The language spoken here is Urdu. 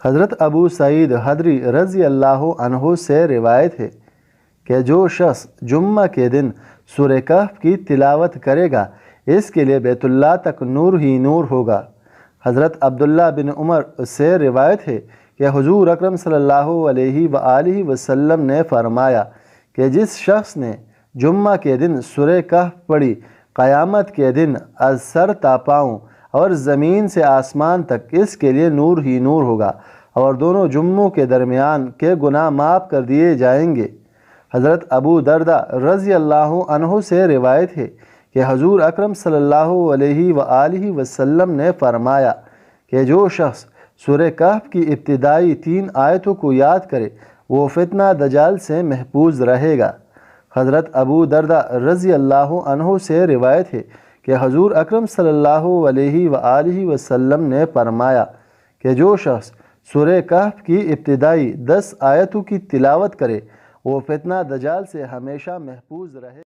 حضرت ابو سعید خدری رضی اللہ عنہ سے روایت ہے کہ جو شخص جمعہ کے دن سورہ کہف کی تلاوت کرے گا اس کے لیے بیت اللہ تک نور ہی نور ہوگا۔ حضرت عبداللہ بن عمر سے روایت ہے کہ حضور اکرم صلی اللہ علیہ وآلہ وسلم نے فرمایا کہ جس شخص نے جمعہ کے دن سورہ کہف پڑھی قیامت کے دن از سر تا پاؤں اور زمین سے آسمان تک اس کے لیے نور ہی نور ہوگا اور دونوں جمعوں کے درمیان کے گناہ معاف کر دیے جائیں گے۔ حضرت ابو دردہ رضی اللہ عنہ سے روایت ہے کہ حضور اکرم صلی اللہ علیہ وآلہ وسلم نے فرمایا کہ جو شخص سورہ کہف کی ابتدائی 3 آیتوں کو یاد کرے وہ فتنہ دجال سے محفوظ رہے گا۔ حضرت ابو دردہ رضی اللہ عنہ سے روایت ہے کہ حضور اکرم صلی اللہ علیہ وآلہ وسلم نے فرمایا کہ جو شخص سورہ کہف کی ابتدائی 10 آیتوں کی تلاوت کرے وہ فتنہ دجال سے ہمیشہ محفوظ رہے۔